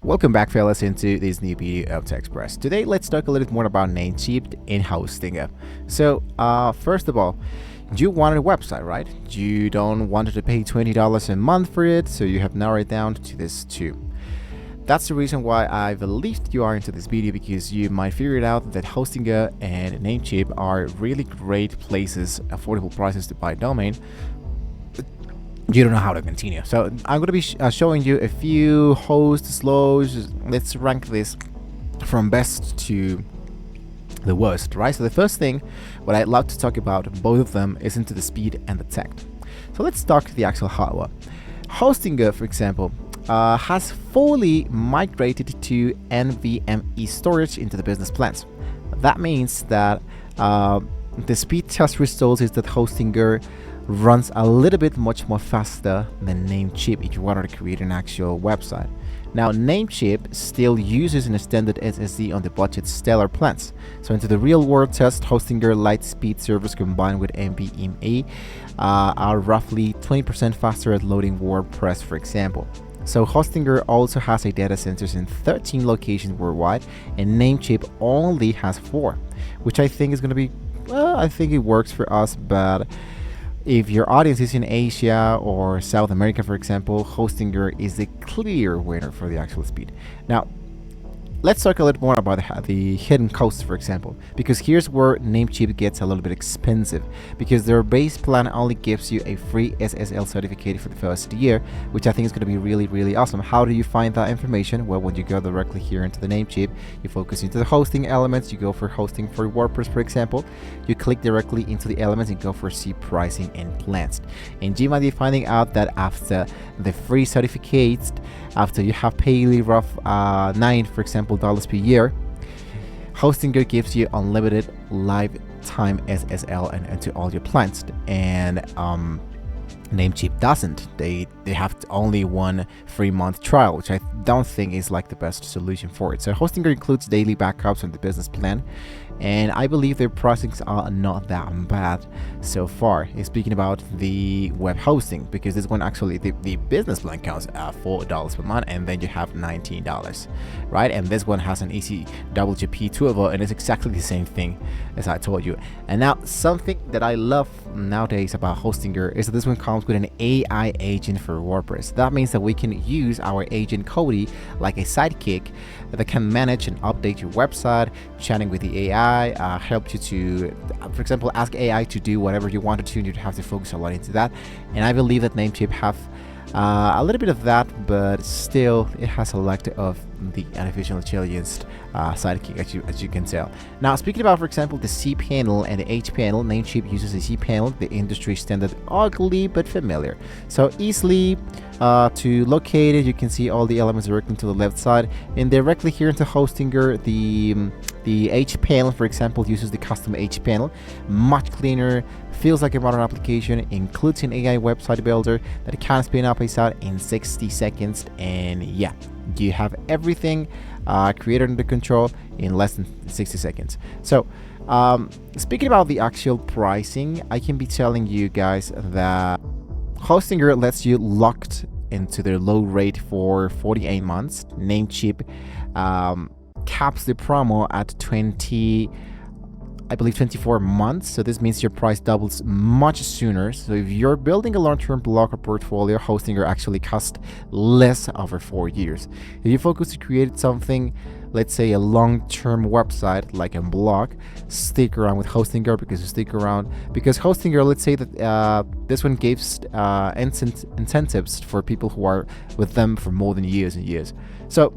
Welcome back, fellas, into this new video of TechExpress. Today, let's talk a little bit more about Namecheap and Hostinger. So, first of all, you wanted a website, right? You don't want to pay $20 a month for it, so you have narrowed it down to this too. That's the reason why I believe you are into this video, because you might figure it out that Hostinger and Namecheap are really great places, affordable prices to buy a domain. You don't know how to continue. So I'm going to be showing you a few hosts, lows. Let's rank this from best to the worst, right? So the first thing, what I'd love to talk about, both of them, is into the speed and the tech. So let's talk the actual hardware. Hostinger, for example, has fully migrated to NVMe storage into the business plans. That means that the speed test results is that Hostinger runs a little bit much more faster than Namecheap if you wanted to create an actual website. Now, Namecheap still uses an extended SSD on the budget Stellar plans. So into the real world test, Hostinger light speed servers combined with NVMe are roughly 20% faster at loading WordPress, for example. So Hostinger also has a data centers in 13 locations worldwide, and Namecheap only has 4, which I think is going to be, well, I think it works for us, but if your audience is in Asia or South America, for example, Hostinger is the clear winner for the actual speed. Now, let's talk a little more about the hidden costs, for example, because here's where Namecheap gets a little bit expensive, because their base plan only gives you a free SSL certificate for the first year, which I think is going to be really awesome. How do you find that information? Well, when you go directly here into the Namecheap, you focus into the hosting elements, you go for hosting for WordPress, for example, you click directly into the elements and go for see pricing and plans. And you might be finding out that after the free certificates, after you have paid rough $9, for example, dollars per year, Hostinger gives you unlimited lifetime SSL and to all your plans, and Namecheap doesn't. They have only one 3-month trial, which I don't think is like the best solution for it. So Hostinger includes daily backups on the business plan, and I believe their pricings are not that bad so far. Speaking about the web hosting, because this one actually the business plan counts at $4 per month, and then you have $19, right? And this one has an easy WP turbo, and it's exactly the same thing as I told you. And now something that I love nowadays about Hostinger is that this one comes with an AI agent for WordPress. That means that we can use our agent Cody like a sidekick that can manage and update your website, chatting with the AI, help you to, for example, ask AI to do whatever you want it to, and you have to focus a lot into that. And I believe that Namecheap have a little bit of that, but still it has a lack of the artificial intelligence sidekick, as you can tell. Now, speaking about, for example, the C panel and the H panel, Namecheap uses the C panel, the industry standard, ugly but familiar. So easily to locate it, you can see all the elements directly to the left side, and directly here into Hostinger, the H panel, for example, uses the custom H panel, much cleaner, feels like a modern application, includes an AI website builder that can spin up a site in 60 seconds, and yeah, you have everything created under control in less than 60 seconds. So speaking about the actual pricing, I can be telling you guys that Hostinger lets you locked into their low rate for 48 months. Namecheap caps the promo at 24 months. So this means your price doubles much sooner. So if you're building a long-term blog or portfolio, Hostinger actually costs less over 4 years. If you focus to create something, let's say a long-term website like a blog, stick around with Hostinger, because Hostinger, let's say that this one gives incentives for people who are with them for more than years and years. So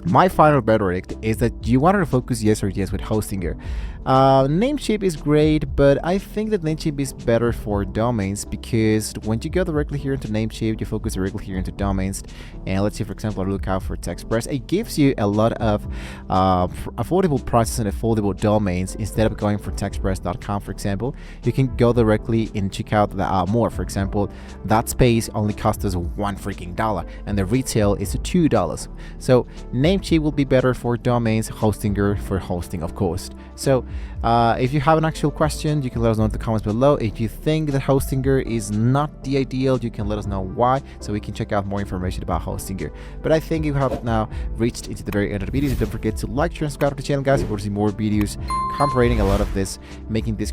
my final verdict is that you wanted to focus yes with Hostinger. Namecheap is great, but I think that Namecheap is better for domains, because when you go directly here into Namecheap, you focus directly here into domains, and let's say, for example, I look out for TechExpress. It gives you a lot of affordable prices and affordable domains. Instead of going for techexpress.com, for example, you can go directly and check out the more. For example, that space only costs us $1 freaking dollar, and the retail is $2. So Namecheap will be better for domains, Hostinger for hosting, of course. So If you have an actual question, you can let us know in the comments below. If you think that Hostinger is not the ideal, you can let us know why, so we can check out more information about Hostinger. But I think you have now reached into the very end of the video, so don't forget to like, share, and subscribe to the channel, guys, if you want to see more videos comparing a lot of this, making this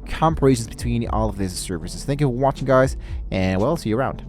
comparisons between all of these services. Thank you for watching, guys, and well, see you around.